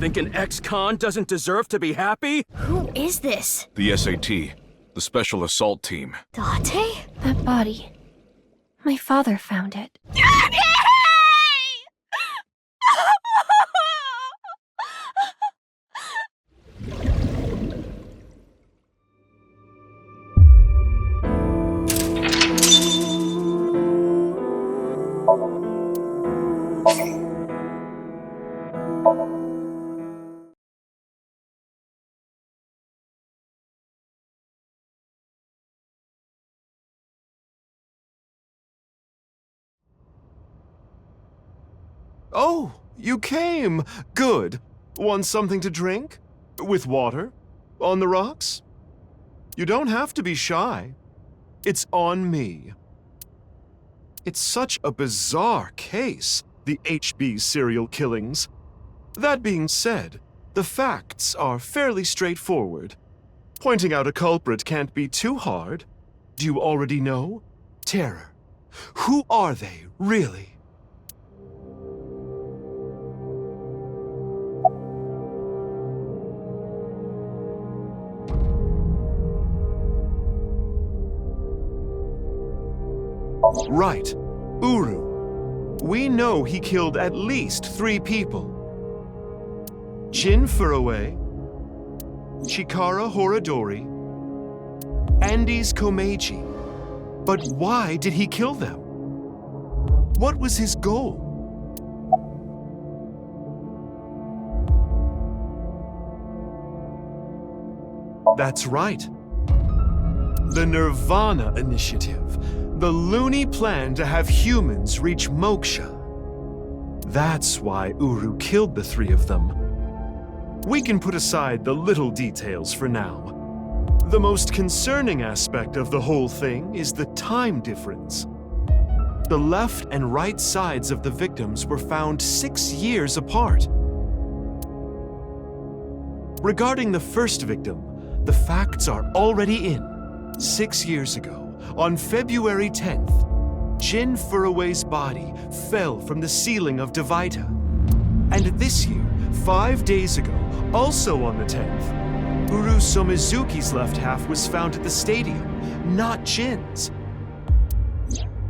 Think an ex-con doesn't deserve to be happy? Who is this? The SAT, the Special Assault Team. Date? That body. My father found it. Oh, you came. Good. Want something to drink? With water? On the rocks? You don't have to be shy. It's on me. It's such a bizarre case, the HB serial killings. That being said, the facts are fairly straightforward. Pointing out a culprit can't be too hard. Do you already know? Terror. Who are they, really? Right. Uru. We know he killed at least 3 people. Jin Furuwe, Chikara Horadori, Andes Komeiji. But why did he kill them? What was his goal? That's right. The Nirvana Initiative. The loony plan to have humans reach moksha. That's why Uru killed the 3 of them. We can put aside the little details for now. The most concerning aspect of the whole thing is the time difference. The left and right sides of the victims were found 6 years apart. Regarding the first victim, the facts are already in. 6 years ago, on February 10th, Jin Furuwe's body fell from the ceiling of Devaita. And this year, 5 days ago, also on the 10th, Uru Somizuki's left half was found at the stadium, not Jin's.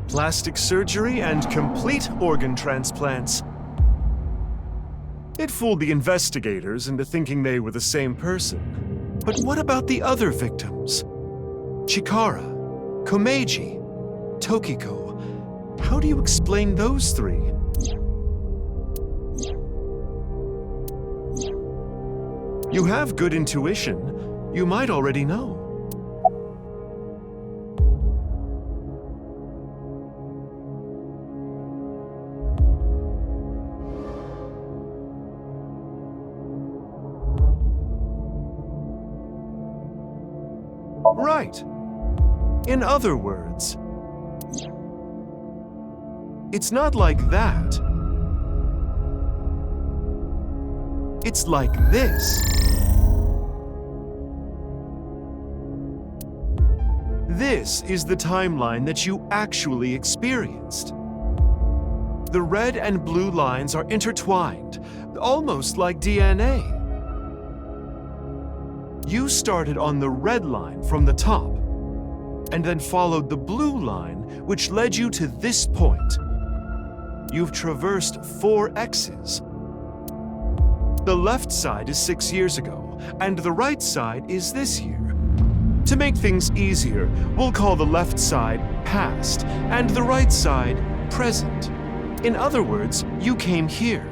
Plastic surgery and complete organ transplants. It fooled the investigators into thinking they were the same person. But what about the other victims? Chikara, Komeiji, Tokiko. How do you explain those 3? You have good intuition. You might already know. Right. In other words, it's not like that. It's like this. This is the timeline that you actually experienced. The red and blue lines are intertwined, almost like DNA. You started on the red line from the top, and then followed the blue line, which led you to this point. You've traversed 4 X's. The left side is 6 years ago, and the right side is this year. To make things easier, we'll call the left side past, and the right side present. In other words, you came here,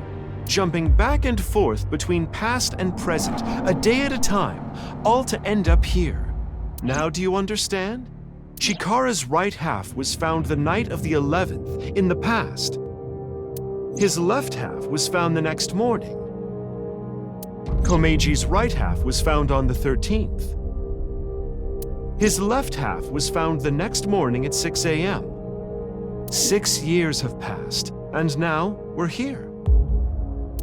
jumping back and forth between past and present, a day at a time, all to end up here. Now do you understand? Chikara's right half was found the night of the 11th, in the past. His left half was found the next morning. Komeiji's right half was found on the 13th. His left half was found the next morning at 6 a.m. 6 years have passed, and now we're here.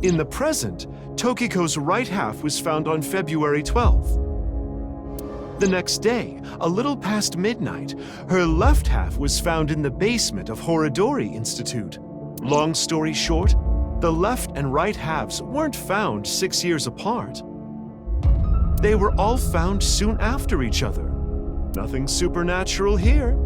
In the present, Tokiko's right half was found on February 12th. The next day, a little past midnight, her left half was found in the basement of Horadori Institute. Long story short, the left and right halves weren't found 6 years apart. They were all found soon after each other. Nothing supernatural here.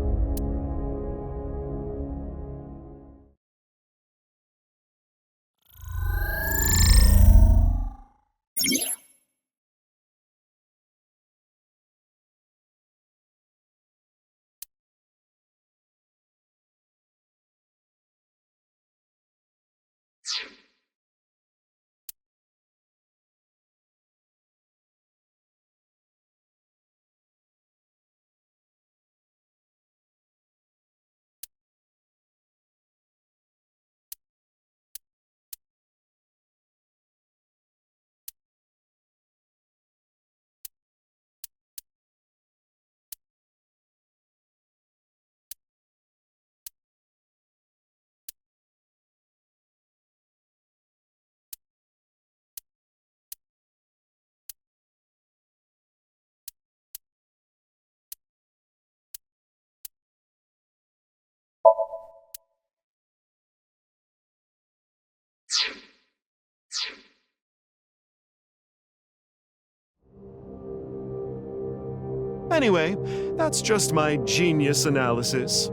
Anyway, that's just my genius analysis.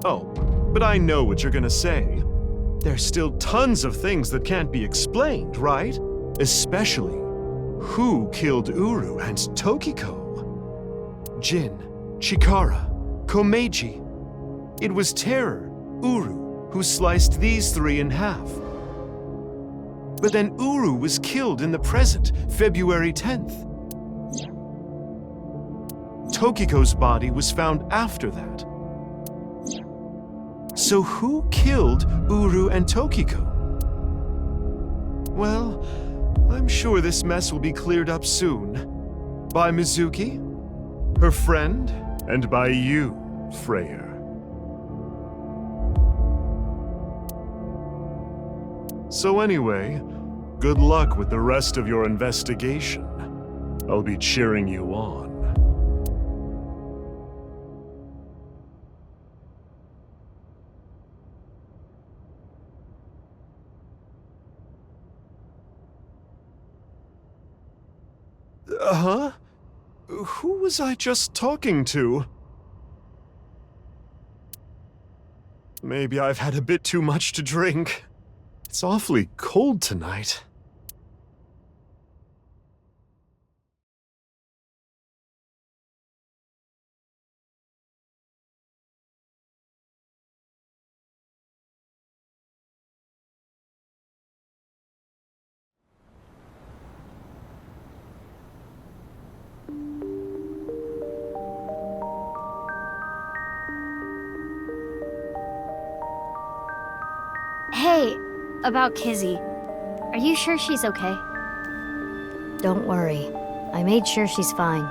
Oh, but I know what you're gonna say. There's still tons of things that can't be explained, right? Especially, who killed Uru and Tokiko? Jin, Chikara, Komeiji. It was Terror, Uru, who sliced these three in half. But then Uru was killed in the present, February 10th. Tokiko's body was found after that. So who killed Uru and Tokiko? Well, I'm sure this mess will be cleared up soon. By Mizuki, her friend, and by you, Freyr. So anyway, good luck with the rest of your investigation. I'll be cheering you on. Huh? Who was I just talking to? Maybe I've had a bit too much to drink. It's awfully cold tonight. Hey, about Kizzy. Are you sure she's okay? Don't worry. I made sure she's fine.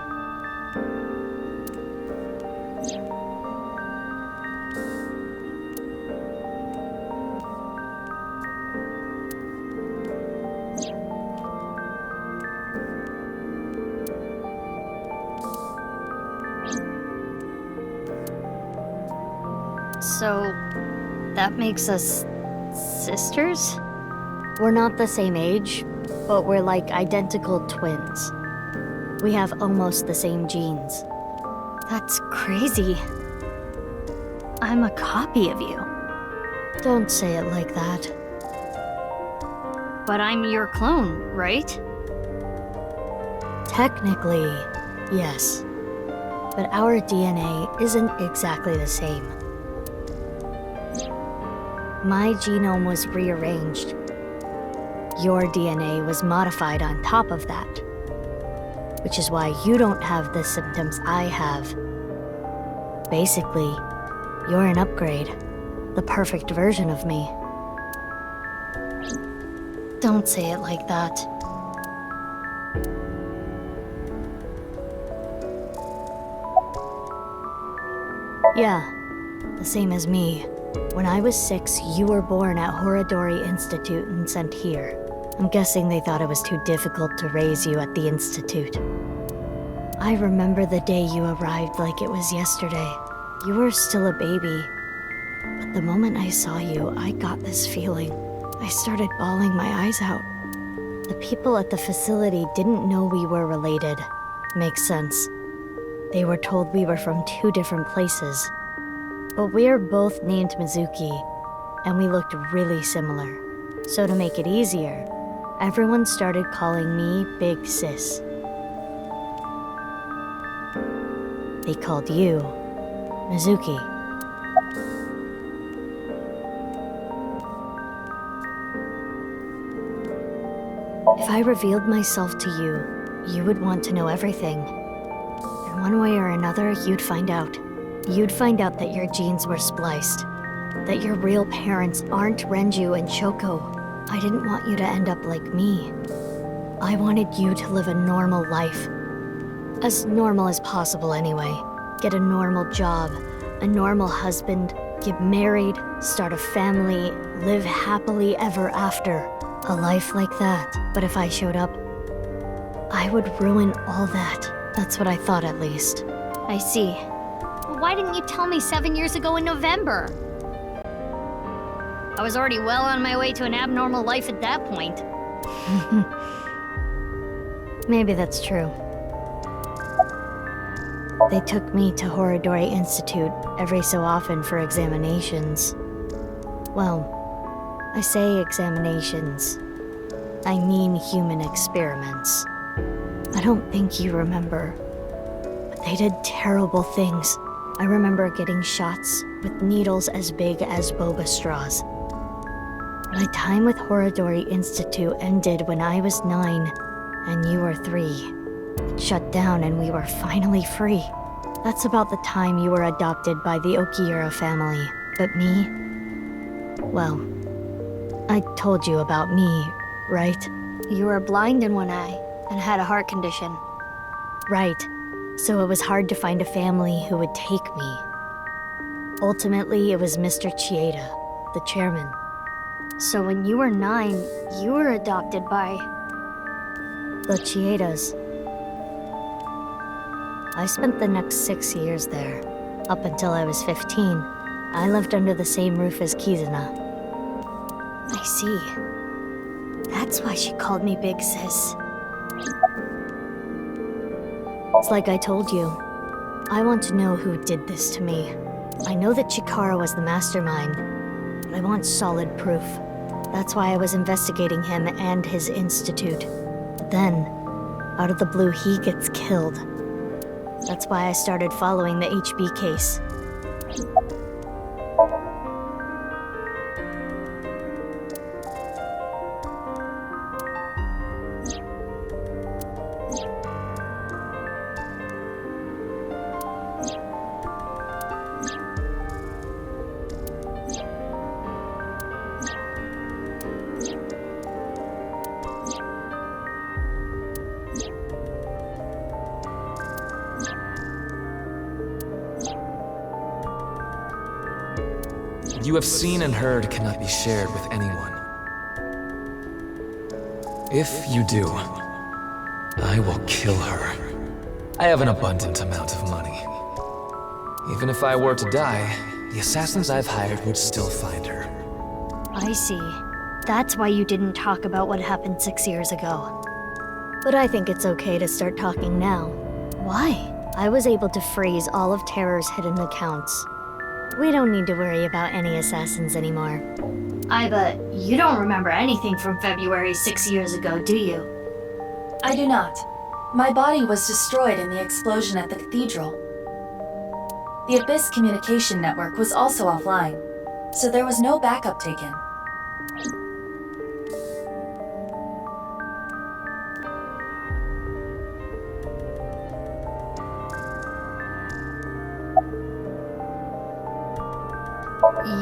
So, that makes us sisters? We're not the same age, but we're like identical twins. We have almost the same genes. That's crazy. I'm a copy of you. Don't say it like that. But I'm your clone, right? Technically, yes. But our DNA isn't exactly the same. My genome was rearranged. Your DNA was modified on top of that. Which is why you don't have the symptoms I have. Basically, you're an upgrade. The perfect version of me. Don't say it like that. Yeah, the same as me. When I was 6, you were born at Horadori Institute and sent here. I'm guessing they thought it was too difficult to raise you at the Institute. I remember the day you arrived like it was yesterday. You were still a baby. But the moment I saw you, I got this feeling. I started bawling my eyes out. The people at the facility didn't know we were related. Makes sense. They were told we were from 2 different places. But we're both named Mizuki, and we looked really similar. So to make it easier, everyone started calling me Big Sis. They called you Mizuki. If I revealed myself to you, you would want to know everything. And one way or another, you'd find out. You'd find out that your genes were spliced. That your real parents aren't Renju and Shoko. I didn't want you to end up like me. I wanted you to live a normal life. As normal as possible anyway. Get a normal job, a normal husband, get married, start a family, live happily ever after. A life like that. But if I showed up, I would ruin all that. That's what I thought, at least. I see. Well, why didn't you tell me 7 years ago in November? I was already well on my way to an abnormal life at that point. Maybe that's true. They took me to Horodori Institute every so often for examinations. Well, I say examinations. I mean human experiments. I don't think you remember, but they did terrible things. I remember getting shots with needles as big as boba straws. My time with Horodori Institute ended when I was 9 and you were 3. It shut down and we were finally free. That's about the time you were adopted by the Okiura family. But me? Well, I told you about me, right? You were blind in one eye and had a heart condition. Right. So it was hard to find a family who would take me. Ultimately, it was Mr. Chieda, the chairman. So when you were 9, you were adopted by... The Chiedas. I spent the next 6 years there. Up until I was 15, I lived under the same roof as Kizuna. I see. That's why she called me Big Sis. It's like I told you. I want to know who did this to me. I know that Chikara was the mastermind, but I want solid proof. That's why I was investigating him and his institute. But then, out of the blue, he gets killed. That's why I started following the HB case. What you have seen and heard cannot be shared with anyone. If you do, I will kill her. I have an abundant amount of money. Even if I were to die, the assassins I've hired would still find her. I see. That's why you didn't talk about what happened 6 years ago. But I think it's okay to start talking now. Why? I was able to freeze all of Terror's hidden accounts. We don't need to worry about any assassins anymore. Aiba, you don't remember anything from February 6 years ago, do you? I do not. My body was destroyed in the explosion at the Cathedral. The Abyss communication network was also offline, so there was no backup taken.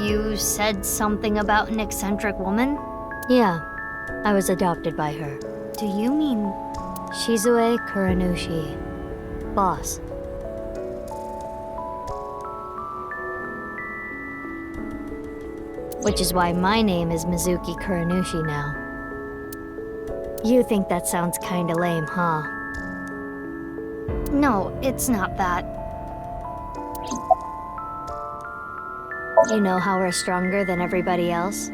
You said something about an eccentric woman? Yeah, I was adopted by her. Do you mean... Shizue Kuranushi. Boss. Which is why my name is Mizuki Kuranushi now. You think that sounds kinda lame, huh? No, it's not that. You know how we're stronger than everybody else?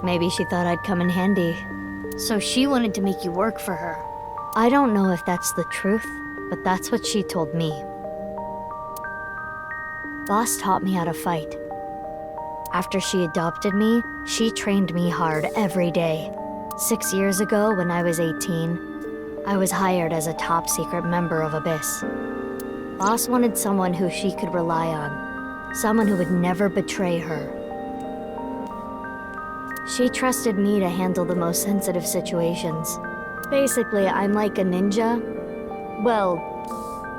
Maybe she thought I'd come in handy. So she wanted to make you work for her. I don't know if that's the truth, but that's what she told me. Boss taught me how to fight. After she adopted me, she trained me hard every day. 6 years ago, when I was 18, I was hired as a top-secret member of Abyss. Boss wanted someone who she could rely on, someone who would never betray her. She trusted me to handle the most sensitive situations. Basically, I'm like a ninja. Well,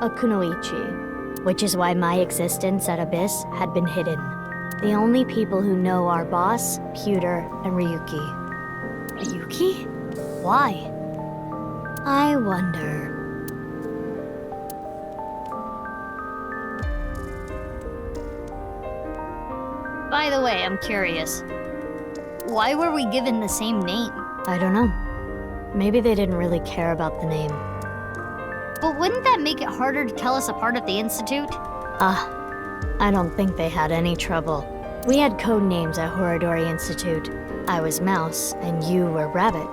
a kunoichi, which is why my existence at Abyss had been hidden. The only people who know are Boss, Pewter, and Ryuki. Ryuki? Why? I wonder. By the way, I'm curious. Why were we given the same name? I don't know. Maybe they didn't really care about the name. But wouldn't that make it harder to tell us apart at the Institute? I don't think they had any trouble. We had code names at Horodori Institute. I was Mouse, and you were Rabbit.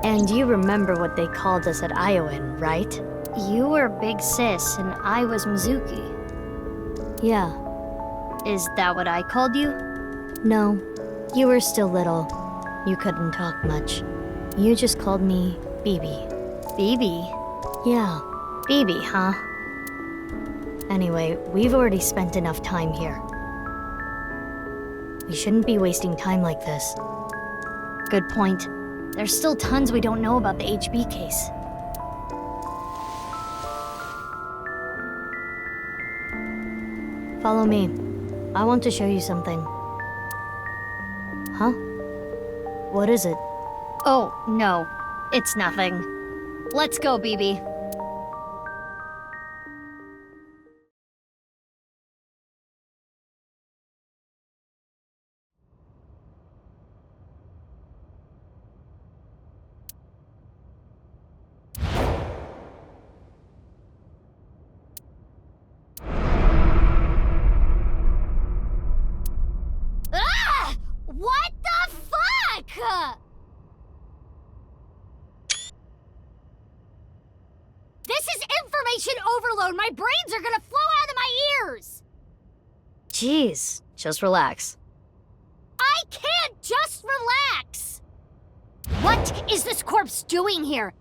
And you remember what they called us at Iowan, right? You were Big Sis, and I was Mizuki. Yeah. Is that what I called you? No. You were still little. You couldn't talk much. You just called me BB. BB? Yeah. BB, huh? Anyway, we've already spent enough time here. We shouldn't be wasting time like this. Good point. There's still tons we don't know about the HB case. Follow me. I want to show you something. Huh? What is it? Oh, no. It's nothing. Let's go, BB. What the fuck? This is information overload. My brains are gonna flow out of my ears. Jeez, just relax. I can't just relax. What is this corpse doing here?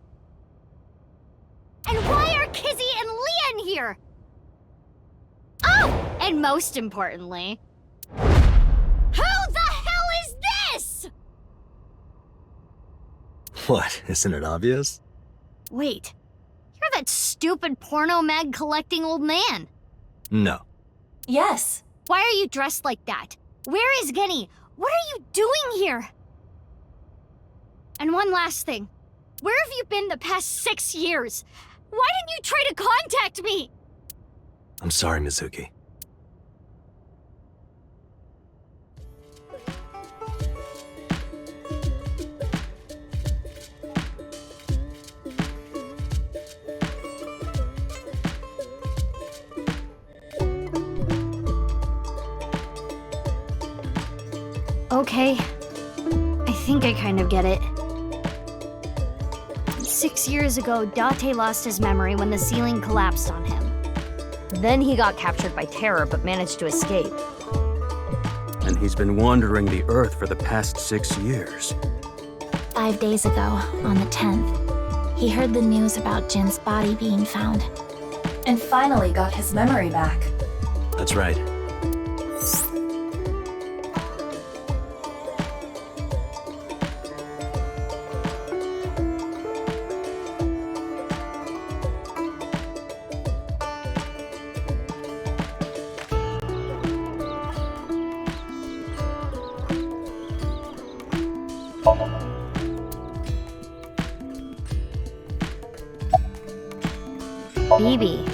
And why are Kizzy and Leon here? Oh, and most importantly, who the hell is this? What, isn't it obvious? Wait, you're that stupid porno mag collecting old man. No. Yes. Why are you dressed like that? Where is Genny? What are you doing here? And one last thing. Where have you been the past 6 years? Why didn't you try to contact me? I'm sorry, Mizuki. Okay. I think I kind of get it. 6 years ago, Date lost his memory when the ceiling collapsed on him. Then he got captured by Terror but managed to escape. And he's been wandering the Earth for the past 6 years. 5 days ago, on the 10th, he heard the news about Jin's body being found. And finally got his memory back. That's right. BB.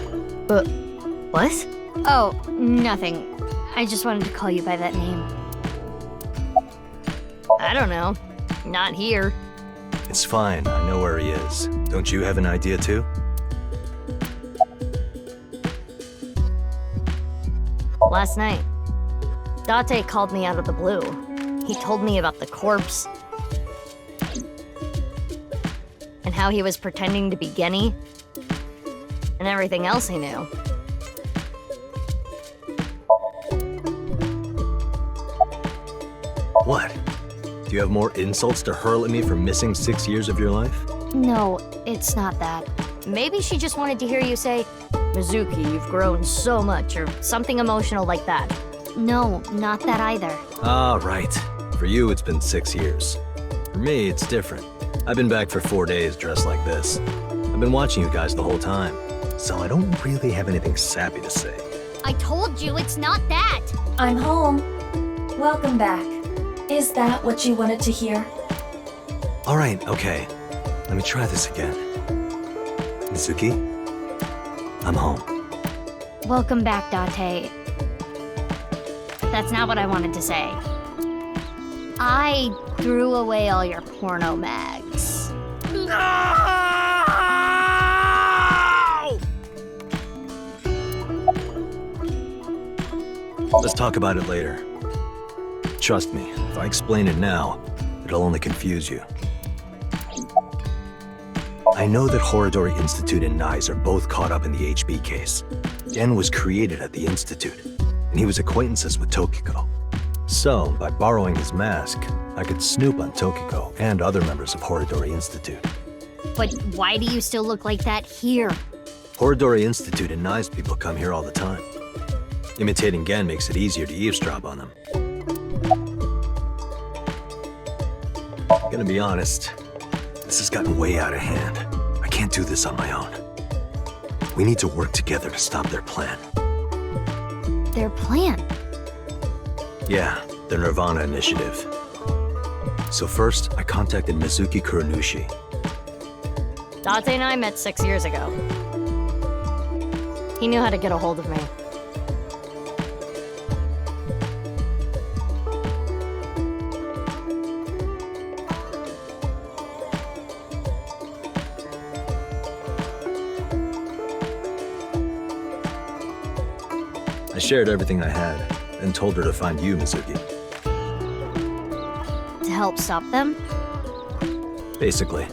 What? Oh, nothing. I just wanted to call you by that name. I don't know. Not here. It's fine, I know where he is. Don't you have an idea too? Last night. Date called me out of the blue. He told me about the corpse. And how he was pretending to be Genny. And everything else he knew. What? Do you have more insults to hurl at me for missing 6 years of your life? No, it's not that. Maybe she just wanted to hear you say, Mizuki, you've grown so much, or something emotional like that. No, not that either. Ah, right. For you, it's been 6 years. For me, it's different. I've been back for 4 days dressed like this. I've been watching you guys the whole time, so I don't really have anything sappy to say. I told you it's not that. I'm home. Welcome back. Is that what you wanted to hear? All right, okay. Let me try this again. Mizuki, I'm home. Welcome back, Date. That's not what I wanted to say. I threw away all your porno mags. No! Let's talk about it later. Trust me, if I explain it now, it'll only confuse you. I know that Horodori Institute and Nyes are both caught up in the HB case. Gen was created at the Institute, and he was acquaintances with Tokiko. So, by borrowing his mask, I could snoop on Tokiko and other members of Horodori Institute. But why do you still look like that here? Horodori Institute and Nyes people come here all the time. Imitating Gen makes it easier to eavesdrop on them. Gonna be honest, this has gotten way out of hand. I can't do this on my own. We need to work together to stop their plan. Their plan? Yeah, the Nirvana Initiative. So first, I contacted Mizuki Kuronushi. Date and I met 6 years ago. He knew how to get a hold of me. I shared everything I had, and told her to find you, Mizuki. To help stop them? Basically.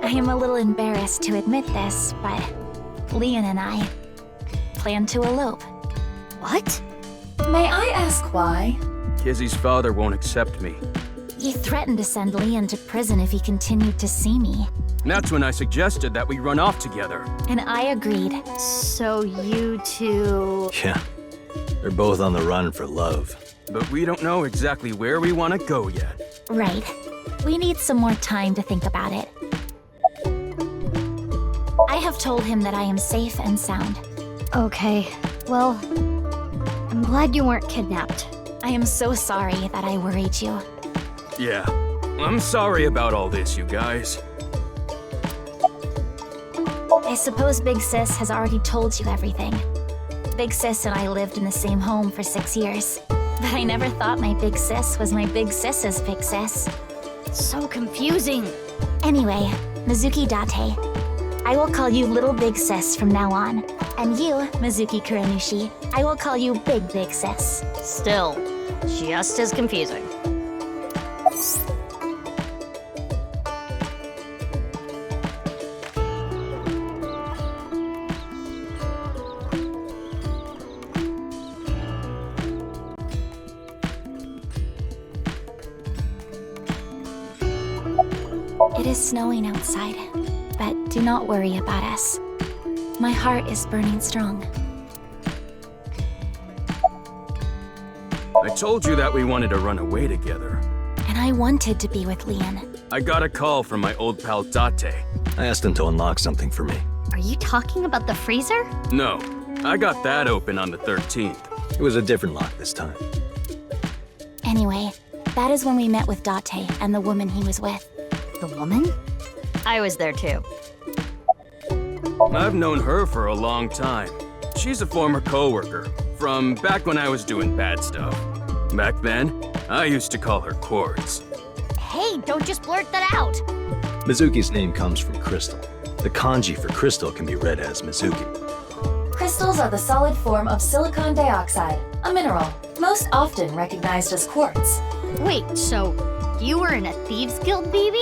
I am a little embarrassed to admit this, but Leon and I plan to elope. What? May I ask why? Kizzy's father won't accept me. He threatened to send Leon to prison if he continued to see me. That's when I suggested that we run off together. And I agreed. So you two... Yeah, they're both on the run for love. But we don't know exactly where we want to go yet. Right. We need some more time to think about it. I have told him that I am safe and sound. Okay, well, I'm glad you weren't kidnapped. I am so sorry that I worried you. Yeah, I'm sorry about all this, you guys. I suppose Big Sis has already told you everything. Big Sis and I lived in the same home for 6 years. But I never thought my Big Sis was my Big Sis's Big Sis. So confusing. Anyway, Mizuki Date. I will call you Little Big Sis from now on. And you, Mizuki Kuronushi, I will call you Big Big Sis. Still, just as confusing. It is snowing outside, but do not worry about us. My heart is burning strong. I told you that we wanted to run away together. And I wanted to be with Leon. I got a call from my old pal Date. I asked him to unlock something for me. Are you talking about the freezer? No, I got that open on the 13th. It was a different lock this time. Anyway, that is when we met with Date and the woman he was with. The woman? I was there too. I've known her for a long time. She's a former coworker from back when I was doing bad stuff. Back then, I used to call her Quartz. Hey, Hey, don't just blurt that out. Mizuki's name comes from crystal. The kanji for crystal can be read as Mizuki. Crystals are the solid form of silicon dioxide, a mineral, most often recognized as quartz. Wait, so you were in a Thieves Guild, baby?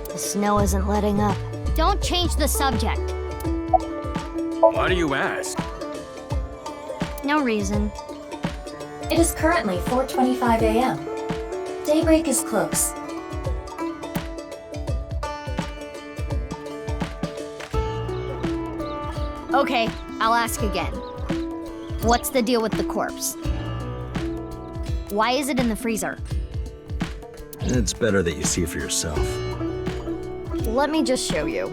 The snow isn't letting up. Don't change the subject. Why do you ask? No reason. It is currently 4:25 a.m. Daybreak is close. Okay, I'll ask again. What's the deal with the corpse? Why is it in the freezer? It's better that you see for yourself. Let me just show you.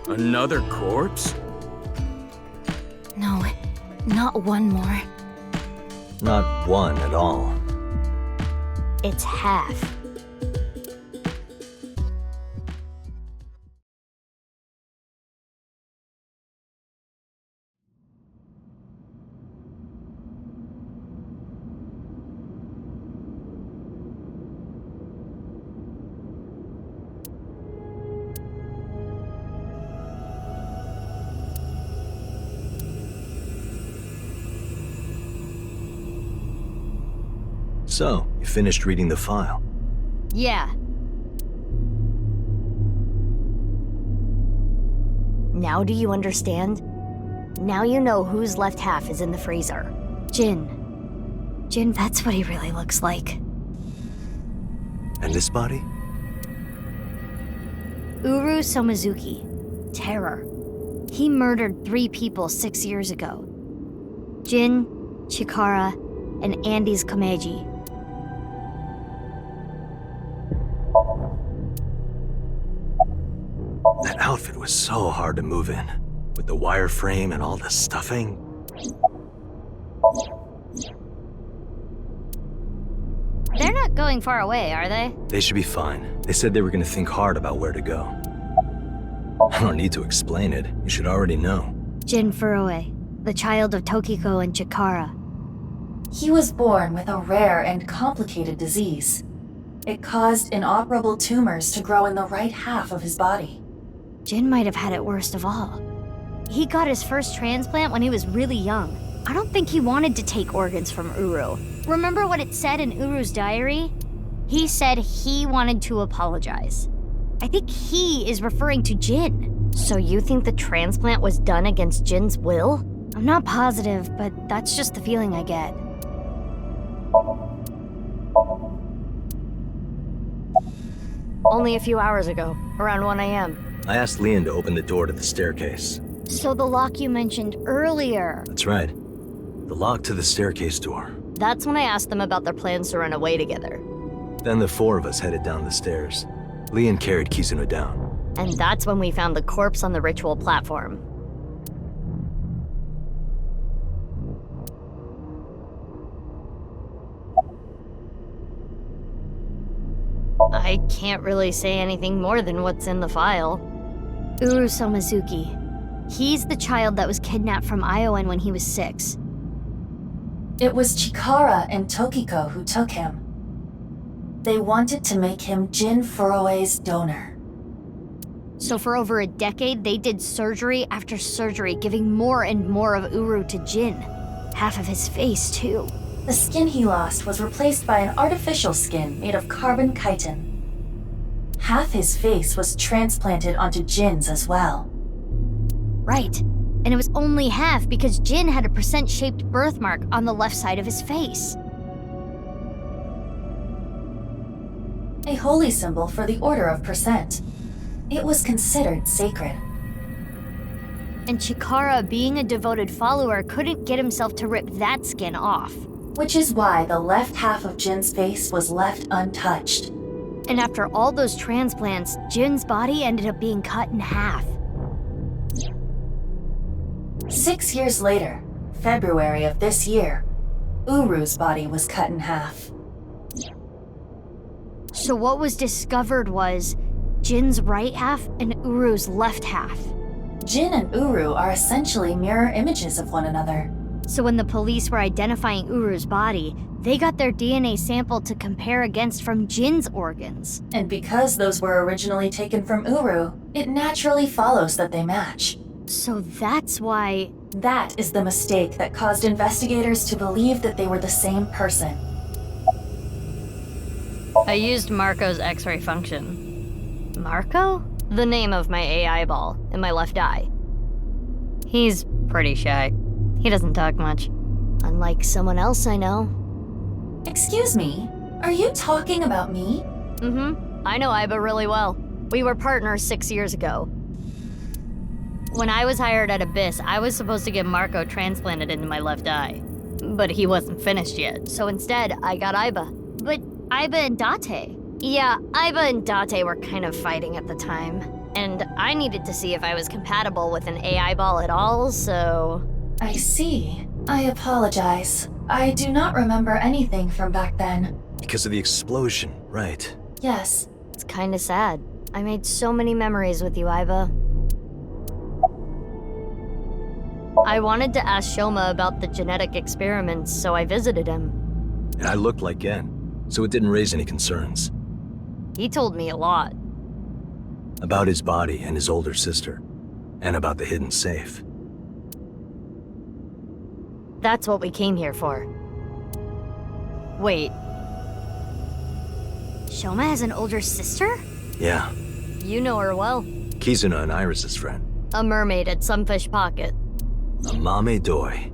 Another corpse? No, not one more. Not one at all. It's half. So, you finished reading the file. Yeah. Now do you understand? Now you know whose left half is in the freezer. Jin. Jin, that's what he really looks like. And this body? Uru Somizuki. Terror. He murdered 3 people 6 years ago. Jin, Chikara, and Andy's Komeiji. That outfit was so hard to move in, with the wireframe and all the stuffing. They're not going far away, are they? They should be fine. They said they were going to think hard about where to go. I don't need to explain it. You should already know. Jin Furue, the child of Tokiko and Chikara. He was born with a rare and complicated disease. It caused inoperable tumors to grow in the right half of his body. Jin might have had it worst of all. He got his first transplant when he was really young. I don't think he wanted to take organs from Uru. Remember what it said in Uru's diary? He said he wanted to apologize. I think he is referring to Jin. So you think the transplant was done against Jin's will? I'm not positive, but that's just the feeling I get. Only a few hours ago, around 1 a.m. I asked Leon to open the door to the staircase. So the lock you mentioned earlier. That's right. The lock to the staircase door. That's when I asked them about their plans to run away together. Then the 4 of us headed down the stairs. Leon carried Kizuno down. And that's when we found the corpse on the ritual platform. I can't really say anything more than what's in the file. Uru Somizuki. He's the child that was kidnapped from Iowan when he was 6. It was Chikara and Tokiko who took him. They wanted to make him Jin Furue's donor. So for over a decade, they did surgery after surgery, giving more and more of Uru to Jin. Half of his face, too. The skin he lost was replaced by an artificial skin made of carbon chitin. Half his face was transplanted onto Jin's as well. Right. And it was only half because Jin had a percent-shaped birthmark on the left side of his face. A holy symbol for the Order of Percent. It was considered sacred. And Chikara, being a devoted follower, couldn't get himself to rip that skin off. Which is why the left half of Jin's face was left untouched. And after all those transplants, Jin's body ended up being cut in half. 6 years later, February of this year, Uru's body was cut in half. So what was discovered was Jin's right half and Uru's left half. Jin and Uru are essentially mirror images of one another. So when the police were identifying Uru's body, they got their DNA sample to compare against from Jin's organs. And because those were originally taken from Uru, it naturally follows that they match. So that's why... That is the mistake that caused investigators to believe that they were the same person. I used Marco's X-ray function. Marco? The name of my AI ball in my left eye. He's pretty shy. He doesn't talk much. Unlike someone else I know. Excuse me, are you talking about me? Mm-hmm. I know Aiba really well. We were partners 6 years ago. When I was hired at Abyss, I was supposed to get Marco transplanted into my left eye. But he wasn't finished yet, so instead, I got Aiba. But Aiba and Date? Yeah, Aiba and Date were kind of fighting at the time. And I needed to see if I was compatible with an AI ball at all, so... I see. I apologize. I do not remember anything from back then. Because of the explosion, right? Yes. It's kinda sad. I made so many memories with you, Aiba. I wanted to ask Shoma about the genetic experiments, so I visited him. And I looked like Gen, so it didn't raise any concerns. He told me a lot. About his body and his older sister. And about the hidden safe. That's what we came here for. Wait. Shoma has an older sister? Yeah. You know her well. Kizuna and Iris' friend. A mermaid at Sunfish Pocket. A Mame Doi.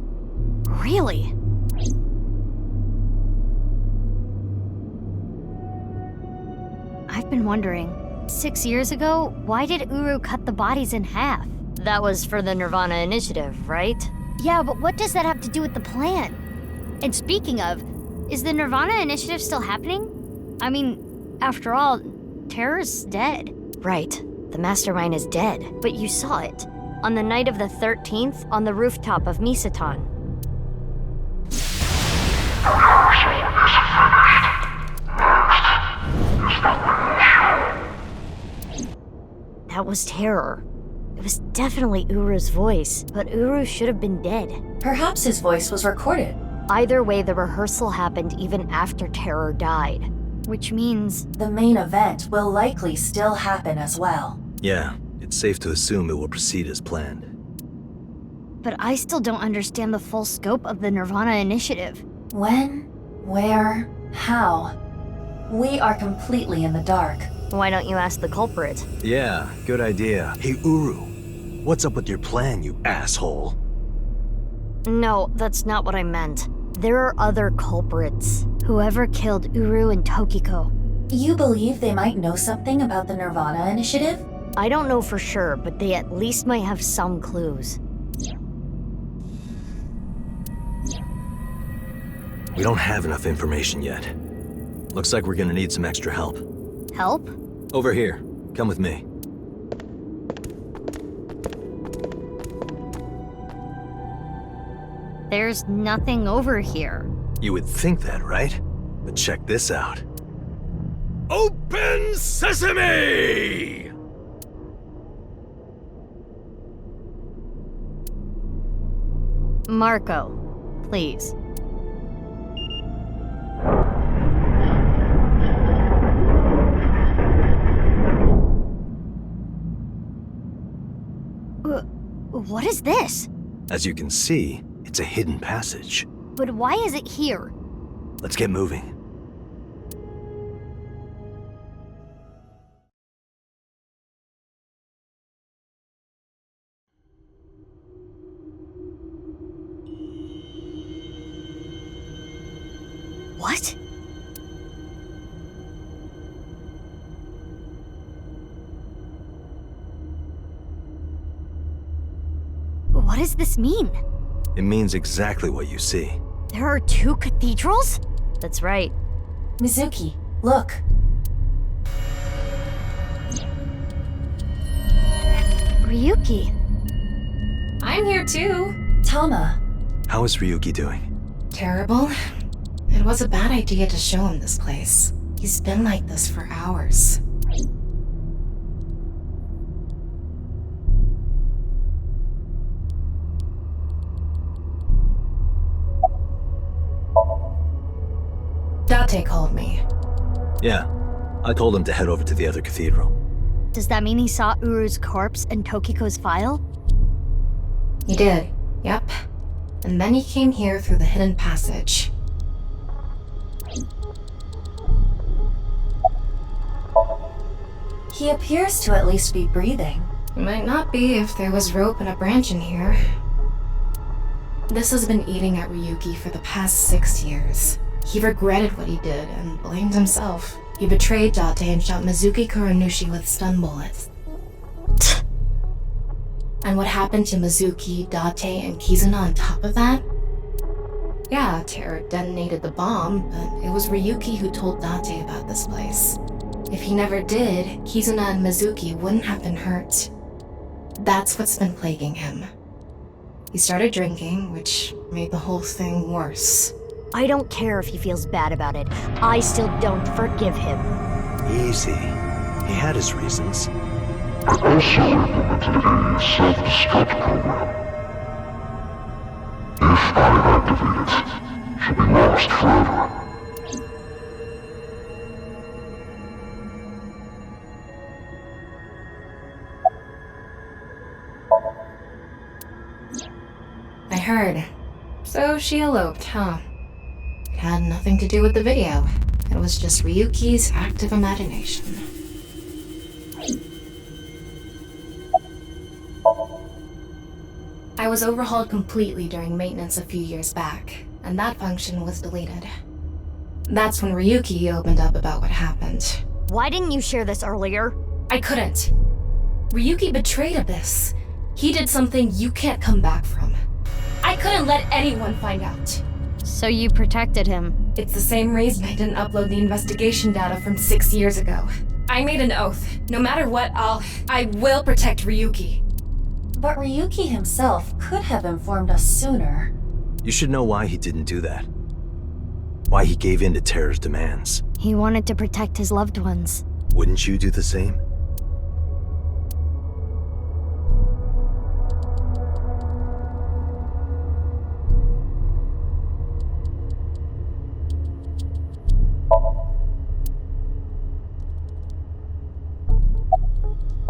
Really? I've been wondering, 6 years ago, why did Uru cut the bodies in half? That was for the Nirvana Initiative, right? Yeah, but what does that have to do with the plan? And speaking of, is the Nirvana Initiative still happening? I mean, after all, Terror's dead. Right, the mastermind is dead. But you saw it. On the night of the 13th, on the rooftop of Misaton. That was Terror. It was definitely Uru's voice, but Uru should have been dead. Perhaps his voice was recorded. Either way, the rehearsal happened even after Terror died. Which means... the main event will likely still happen as well. Yeah, it's safe to assume it will proceed as planned. But I still don't understand the full scope of the Nirvana Initiative. When? Where? How? We are completely in the dark. Why don't you ask the culprit? Yeah, good idea. Hey, Uru, what's up with your plan, you asshole? No, that's not what I meant. There are other culprits. Whoever killed Uru and Tokiko. You believe they might know something about the Nirvana Initiative? I don't know for sure, but they at least might have some clues. We don't have enough information yet. Looks like we're gonna need some extra help. Help? Over here. Come with me. There's nothing over here. You would think that, right? But check this out. Open Sesame! Marco, please. What is this? As you can see, it's a hidden passage. But why is it here? Let's get moving. What? What does this mean? It means exactly what you see. There are 2 cathedrals? That's right. Mizuki, look. Ryuki. I'm here too. Tama. How is Ryuki doing? Terrible. It was a bad idea to show him this place. He's been like this for hours. Date called me. Yeah, I told him to head over to the other cathedral. Does that mean he saw Uru's corpse and Tokiko's file? He did, yep. And then he came here through the hidden passage. He appears to at least be breathing. It might not be if there was rope and a branch in here. This has been eating at Ryuki for the past 6 years. He regretted what he did and blamed himself. He betrayed Date and shot Mizuki Kuranushi with stun bullets. And what happened to Mizuki, Date, and Kizuna on top of that? Yeah, Terror detonated the bomb, but it was Ryuki who told Date about this place. If he never did, Kizuna and Mizuki wouldn't have been hurt. That's what's been plaguing him. He started drinking, which made the whole thing worse. I don't care if he feels bad about it. I still don't forgive him. Easy. He had his reasons. I also implemented a self-destruct program. If I activate it, she'll be lost forever. I heard. So she eloped, huh? It had nothing to do with the video. It was just Ryuki's active imagination. I was overhauled completely during maintenance a few years back, and that function was deleted. That's when Ryuki opened up about what happened. Why didn't you share this earlier? I couldn't. Ryuki betrayed Abyss. He did something you can't come back from. I couldn't let anyone find out. So you protected him? It's the same reason I didn't upload the investigation data from 6 years ago. I made an oath. No matter what, I will protect Ryuki. But Ryuki himself could have informed us sooner. You should know why he didn't do that. Why he gave in to Terror's demands. He wanted to protect his loved ones. Wouldn't you do the same?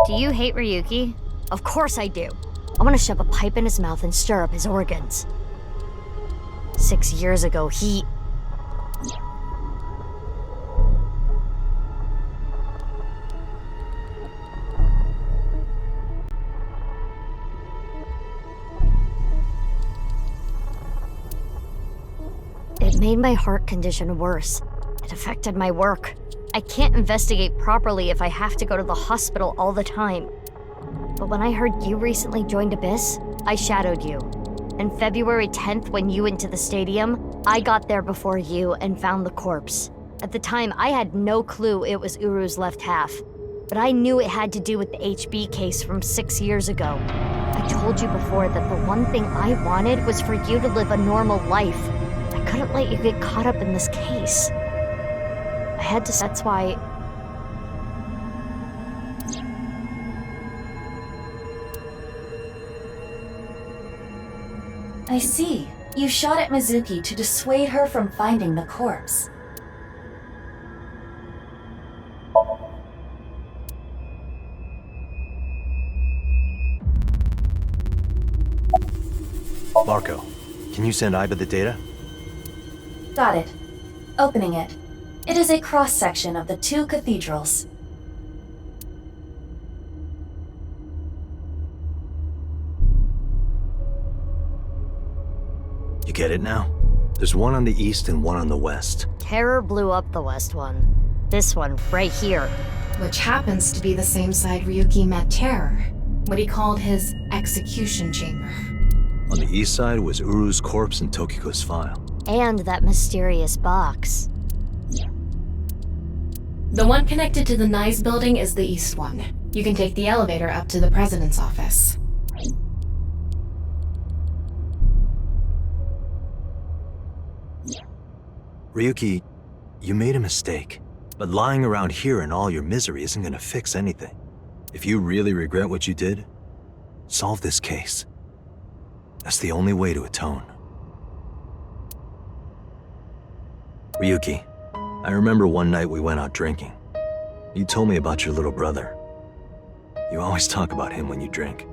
Do you hate Ryuki? Of course I do. I want to shove a pipe in his mouth and stir up his organs. 6 years ago, he... It made my heart condition worse. It affected my work. I can't investigate properly if I have to go to the hospital all the time. But when I heard you recently joined Abyss, I shadowed you. And February 10th, when you went to the stadium, I got there before you and found the corpse. At the time, I had no clue it was Uru's left half. But I knew it had to do with the HB case from 6 years ago. I told you before that the one thing I wanted was for you to live a normal life. I couldn't let you get caught up in this case. That's why... I see. You shot at Mizuki to dissuade her from finding the corpse. Marco, can you send Aiba the data? Got it. Opening it. It is a cross-section of the 2 cathedrals. You get it now? There's one on the east and one on the west. Terror blew up the west one. This one, right here. Which happens to be the same side Ryuki met Terror. What he called his execution chamber. On the east side was Uru's corpse and Tokiko's file. And that mysterious box. The one connected to the Nyes building is the east one. You can take the elevator up to the president's office. Ryuki, you made a mistake. But lying around here in all your misery isn't gonna fix anything. If you really regret what you did, solve this case. That's the only way to atone. Ryuki, I remember one night we went out drinking. You told me about your little brother. You always talk about him when you drink.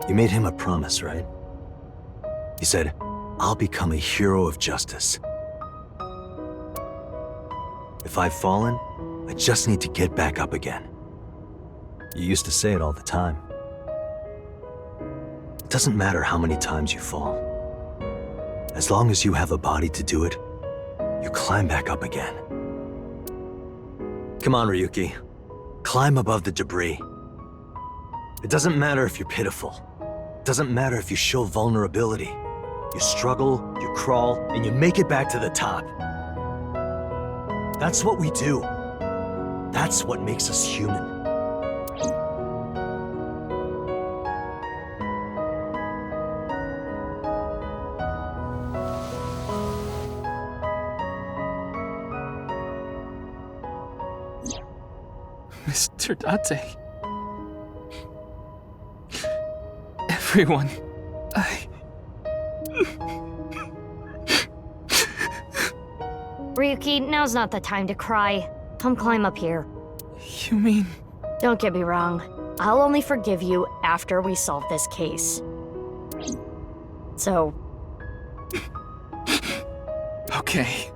You made him a promise, right? You said, "I'll become a hero of justice. If I've fallen, I just need to get back up again." You used to say it all the time. It doesn't matter how many times you fall. As long as you have a body to do it, you climb back up again. Come on, Ryuki. Climb above the debris. It doesn't matter if you're pitiful. It doesn't matter if you show vulnerability. You struggle, you crawl, and you make it back to the top. That's what we do. That's what makes us human. Mr. Date. Everyone, Ryuki, now's not the time to cry. Come climb up here. You mean... Don't get me wrong. I'll only forgive you after we solve this case. So... Okay.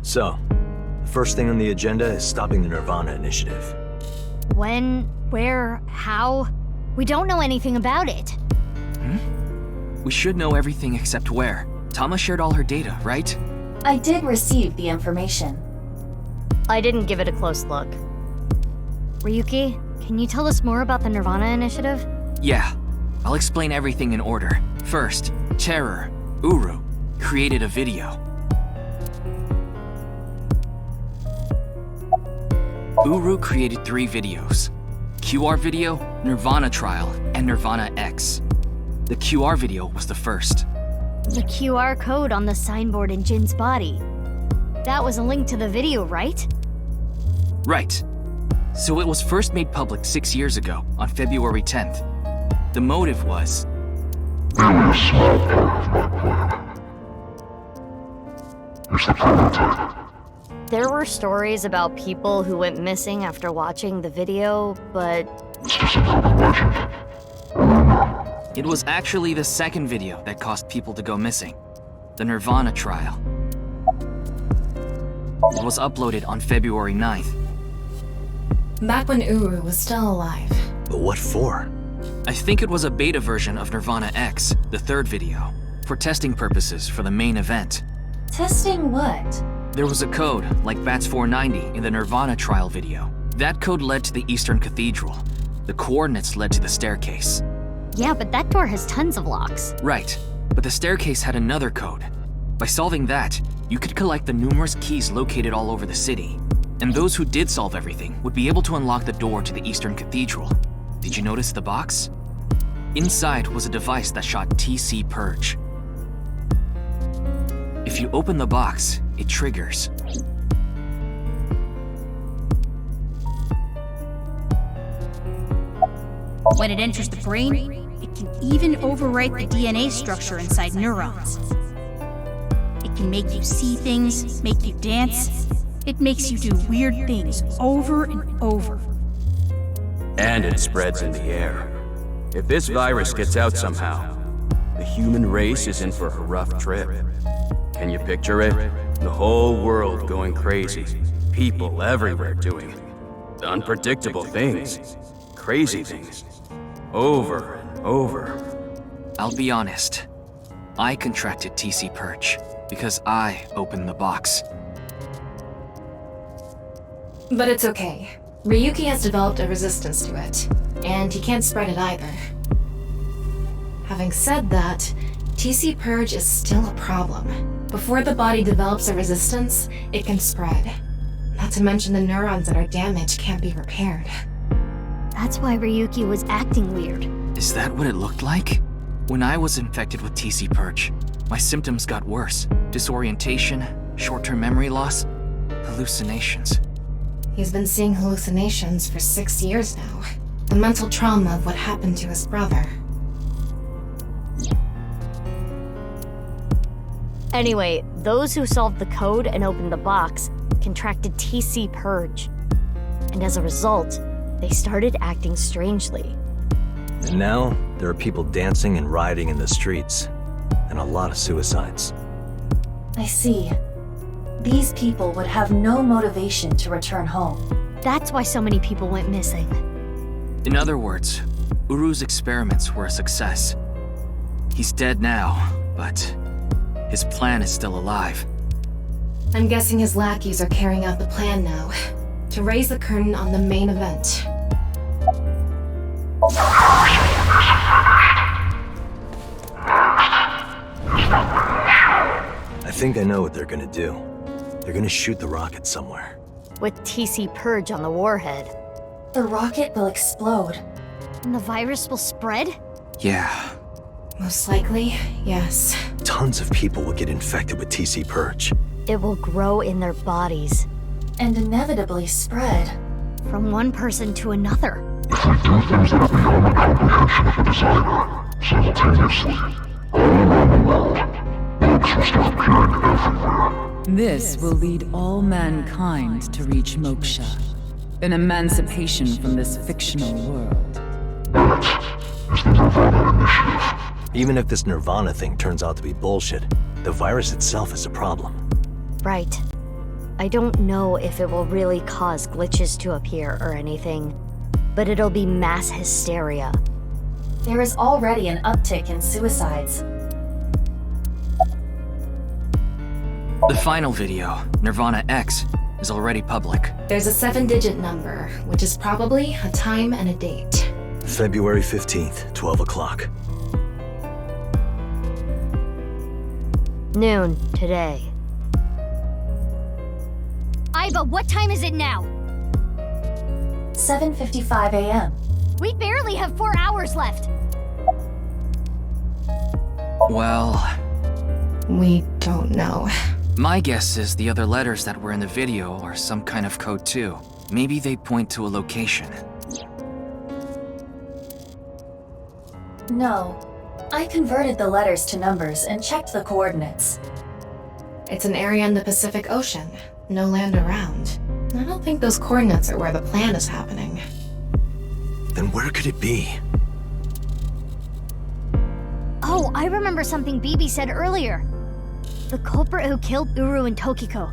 So, the first thing on the agenda is stopping the Nirvana Initiative. When? Where? How? We don't know anything about it. We should know everything except where. Tama shared all her data, right? I did receive the information. I didn't give it a close look. Ryuki, can you tell us more about the Nirvana Initiative? Yeah. I'll explain everything in order. First, Terror, Uru, created a video. Uru created 3 videos. QR video, Nirvana Trial, and Nirvana X. The QR video was the first. The QR code on the signboard in Jin's body. That was a link to the video, right? Right. So it was first made public 6 years ago, on February 10th. The motive was... Merely a small part of my plan. It's the prototype. There were stories about people who went missing after watching the video, but... It's just a urban legend. It was actually the second video that caused people to go missing. The Nirvana Trial. It was uploaded on February 9th. Back when Uru was still alive. But what for? I think it was a beta version of Nirvana X, the third video, for testing purposes for the main event. Testing what? There was a code, like BATS 490 in the Nirvana Trial video. That code led to the Eastern Cathedral. The coordinates led to the staircase. Yeah, but that door has tons of locks. Right, but the staircase had another code. By solving that, you could collect the numerous keys located all over the city. And those who did solve everything would be able to unlock the door to the Eastern Cathedral. Did you notice the box? Inside was a device that shot TC Purge. If you open the box, it triggers. When it enters the brain, it can even overwrite the DNA structure inside neurons. It can make you see things, make you dance. It makes you do weird things over and over. And it spreads in the air. If this virus gets out somehow, the human race is in for a rough trip. Can you picture it? The whole world going crazy. People everywhere doing unpredictable things. Crazy things. Over and over. I'll be honest. I contracted TC Purge because I opened the box. But it's okay. Ryuki has developed a resistance to it, and he can't spread it either. Having said that, TC Purge is still a problem. Before the body develops a resistance, it can spread. Not to mention the neurons that are damaged can't be repaired. That's why Ryuki was acting weird. Is that what it looked like? When I was infected with TC Purge, my symptoms got worse. Disorientation, short-term memory loss, hallucinations. He's been seeing hallucinations for 6 years now. The mental trauma of what happened to his brother. Anyway, those who solved the code and opened the box contracted TC Purge. And as a result, they started acting strangely. And now, there are people dancing and rioting in the streets. And a lot of suicides. I see. These people would have no motivation to return home. That's why so many people went missing. In other words, Uru's experiments were a success. He's dead now, but his plan is still alive. I'm guessing his lackeys are carrying out the plan now. To raise the curtain on the main event. I think I know what they're gonna do. They're gonna shoot the rocket somewhere. With TC Purge on the warhead. The rocket will explode. And the virus will spread? Yeah. Most likely, yes. Tons of people will get infected with TC Purge. It will grow in their bodies. And inevitably spread. From one person to another. If we do things that are beyond the comprehension of the designer, simultaneously, all around the world, bugs will start appearing everywhere. This will lead all mankind to reach moksha, an emancipation from this fictional world. That is the Nirvana Initiative. Even if this Nirvana thing turns out to be bullshit, the virus itself is a problem. Right. I don't know if it will really cause glitches to appear or anything, but it'll be mass hysteria. There is already an uptick in suicides. The final video, Nirvana X, is already public. There's a 7-digit number, which is probably a time and a date. February 15th, 12 o'clock. Noon, today. Aiba, what time is it now? 7:55 a.m. We barely have 4 hours left. Well, we don't know. My guess is the other letters that were in the video are some kind of code too. Maybe they point to a location. No. I converted the letters to numbers and checked the coordinates. It's an area in the Pacific Ocean. No land around. I don't think those coordinates are where the plan is happening. Then where could it be? Oh, I remember something BB said earlier. The culprit who killed Uru and Tokiko.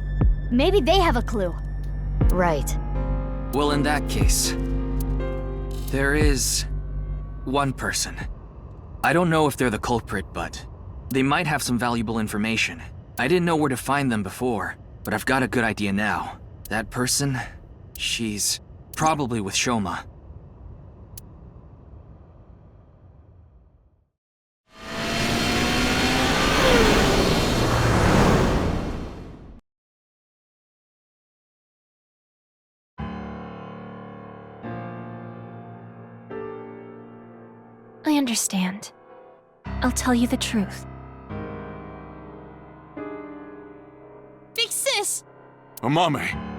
Maybe they have a clue. Right. Well, in that case, there is one person. I don't know if they're the culprit, but they might have some valuable information. I didn't know where to find them before, but I've got a good idea now. That person, she's probably with Shoma. I understand. I'll tell you the truth. Big sis! Amame!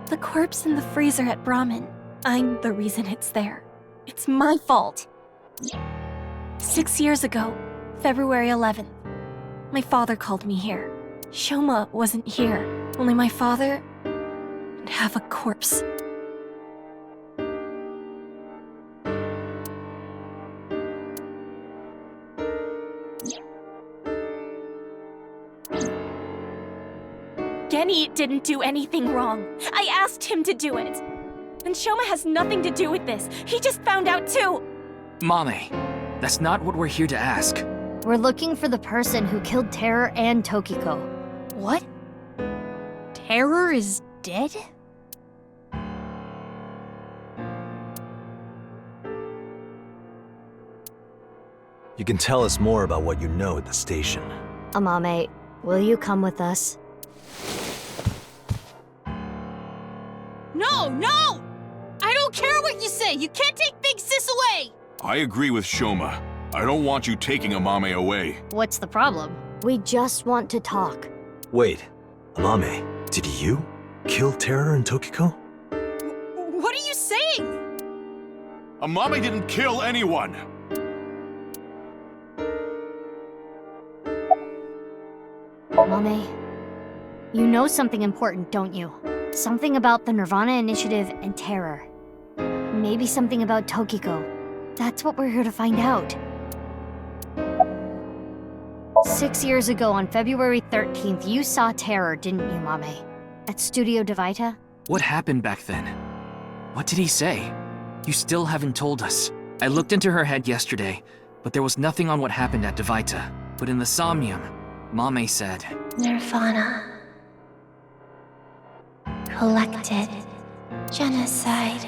The corpse in the freezer at Brahman. I'm the reason it's there. It's my fault. 6 years ago, February 11th, my father called me here. Shoma wasn't here, only my father and have a corpse. Genny didn't do anything wrong. I asked him to do it. And Shoma has nothing to do with this. He just found out too. Mame, that's not what we're here to ask. We're looking for the person who killed Terror and Tokiko. What? Terror is dead? You can tell us more about what you know at the station. Amame, Will you come with us? No, no! I don't care what you say! You can't take Big Sis away! I agree with Shoma. I don't want you taking Amame away. What's the problem? We just want to talk. Wait, Amame, did you kill Terror and Tokiko? What are you saying? Amame didn't kill anyone! Mame, you know something important, don't you? Something about the Nirvana Initiative and Terror. Maybe something about Tokiko. That's what we're here to find out. 6 years ago on February 13th, you saw Terror, didn't you, Mame? At Studio Devita? What happened back then? What did he say? You still haven't told us. I looked into her head yesterday, but there was nothing on what happened at Devita. But in the Somnium, Mame said... Nirvana. Collected. Genocide.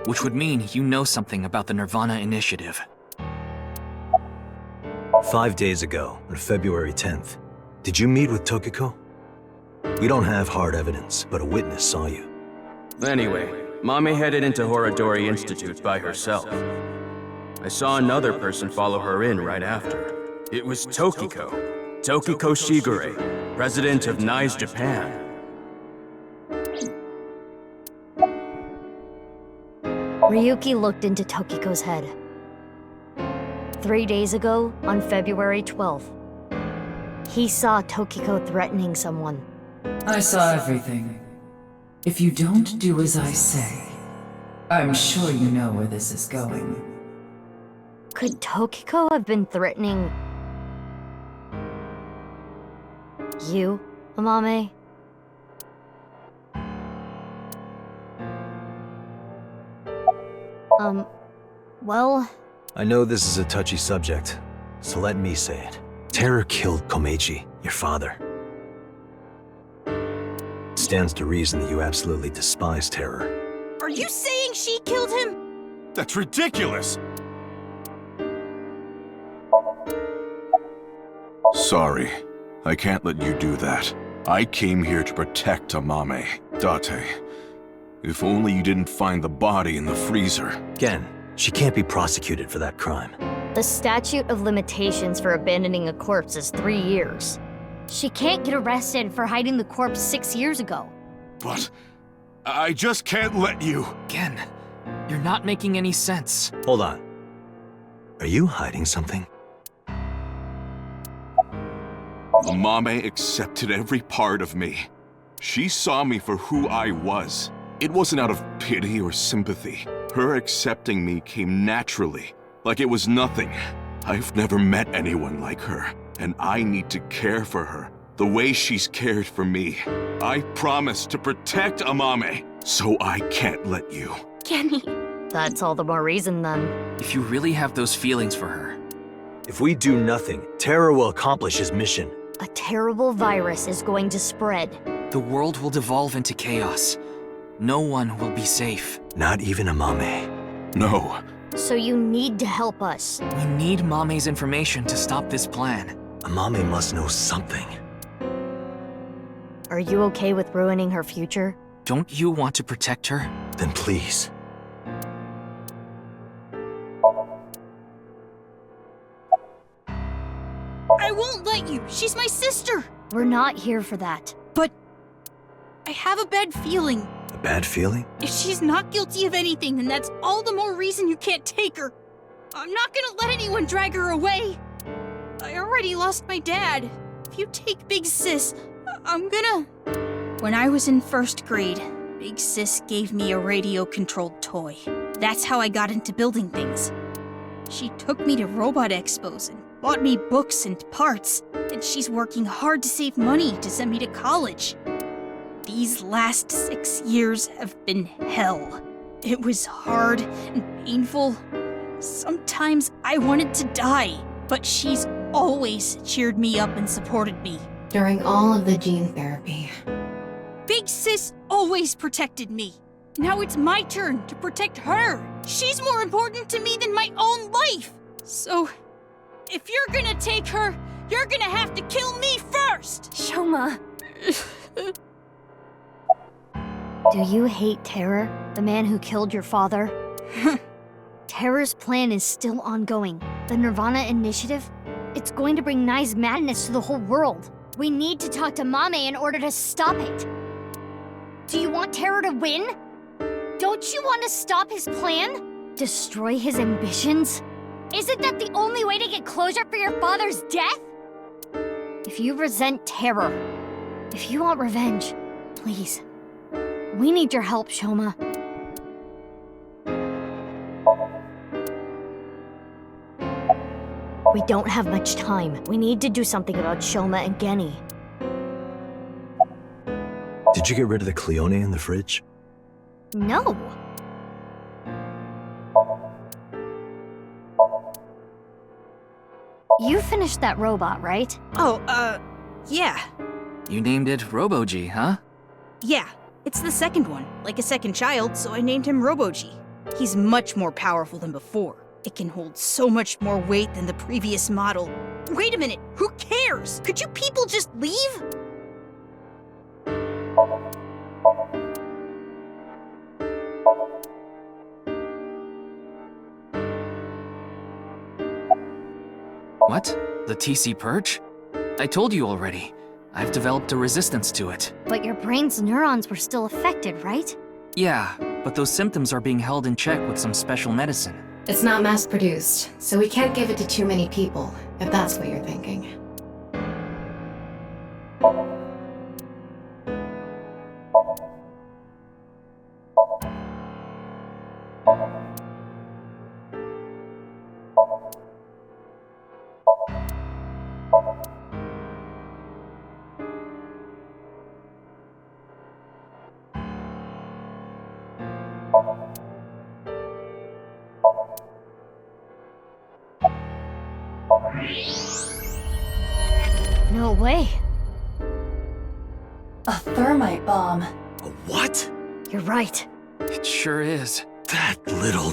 Which would mean you know something about the Nirvana Initiative. 5 days ago, on February 10th, did you meet with Tokiko? We don't have hard evidence, but a witness saw you. Anyway, Mame headed into Horodori Institute by herself. I saw another person follow her in right after. It was Tokiko. Tokiko Shigure, president of NICE Japan. Ryuki looked into Tokiko's head. 3 days ago, on February 12th, he saw Tokiko threatening someone. I saw everything. If you don't do as I say, I'm sure you know where this is going. Could Tokiko have been threatening... you, Amame? Well... I know this is a touchy subject, so let me say it. Terror killed Komeiji, your father. It stands to reason that you absolutely despise Terror. Are you saying she killed him? That's ridiculous! Sorry. I can't let you do that. I came here to protect Amame. Date. If only you didn't find the body in the freezer. Again, she can't be prosecuted for that crime. The statute of limitations for abandoning a corpse is 3 years. She can't get arrested for hiding the corpse 6 years ago. But... I just can't let you... Again, you're not making any sense. Hold on. Are you hiding something? Amame accepted every part of me. She saw me for who I was. It wasn't out of pity or sympathy. Her accepting me came naturally, like it was nothing. I've never met anyone like her, and I need to care for her the way she's cared for me. I promise to protect Amame, so I can't let you. Kenny. That's all the more reason then. If you really have those feelings for her... If we do nothing, Terror will accomplish his mission. A terrible virus is going to spread. The world will devolve into chaos. No one will be safe. Not even Amame. No. So you need to help us. We need Mame's information to stop this plan. Amame must know something. Are you okay with ruining her future? Don't you want to protect her? Then please. I won't let you! She's my sister! We're not here for that. But... I have a bad feeling. A bad feeling? If she's not guilty of anything, then that's all the more reason you can't take her. I'm not gonna let anyone drag her away. I already lost my dad. If you take Big Sis, I'm gonna... When I was in 1st grade, Big Sis gave me a radio-controlled toy. That's how I got into building things. She took me to robot expos and bought me books and parts, and she's working hard to save money to send me to college. These last 6 years have been hell. It was hard and painful. Sometimes I wanted to die, but she's always cheered me up and supported me. During all of the gene therapy. Big Sis always protected me. Now it's my turn to protect her. She's more important to me than my own life. So, if you're gonna take her, you're gonna have to kill me first! Shoma. Do you hate Terror, the man who killed your father? Terror's plan is still ongoing. The Nirvana Initiative? It's going to bring Nai's madness to the whole world. We need to talk to Mame in order to stop it. Do you want Terror to win? Don't you want to stop his plan? Destroy his ambitions? Isn't that the only way to get closure for your father's death? If you resent Terror, if you want revenge, please, we need your help, Shoma. We don't have much time. We need to do something about Shoma and Genny. Did you get rid of the Cleone in the fridge? No. You finished that robot, right? Oh, yeah. You named it Robo-G, huh? Yeah, it's the second one, like a second child, so I named him Robo-G. He's much more powerful than before. It can hold so much more weight than the previous model. Wait a minute, who cares? Could you people just leave? What? The TC Purge? I told you already. I've developed a resistance to it. But your brain's neurons were still affected, right? Yeah, but those symptoms are being held in check with some special medicine. It's not mass-produced, so we can't give it to too many people, if that's what you're thinking. No way. A thermite bomb. A what? You're right. It sure is. That little...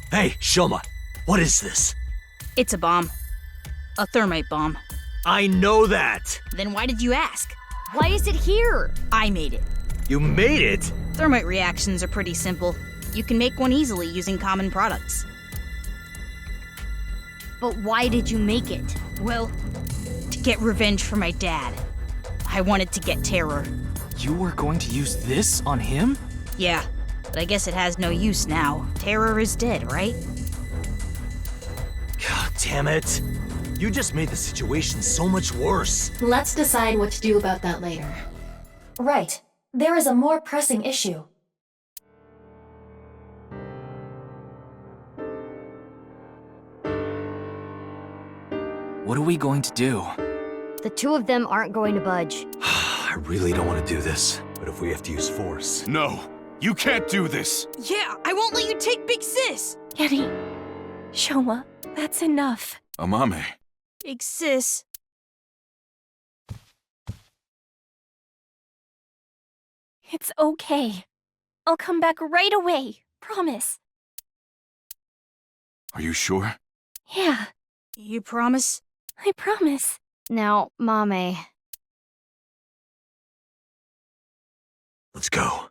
Hey, Shoma, what is this? It's a bomb. A thermite bomb. I know that! Then why did you ask? Why is it here? I made it. You made it? Thermite reactions are pretty simple. You can make one easily using common products. But why did you make it? Well, to get revenge for my dad. I wanted to get Terror. You were going to use this on him? Yeah, but I guess it has no use now. Terror is dead, right? God damn it. You just made the situation so much worse. Let's decide what to do about that later. Right. There is a more pressing issue. What are we going to do? The two of them aren't going to budge. I really don't want to do this, but if we have to use force... No, you can't do this! Yeah, I won't let you take Big Sis! Genny. Shoma, that's enough. Amame. Big Sis. It's okay. I'll come back right away. Promise. Are you sure? Yeah, You promise? I promise. Now, Mame. Let's go.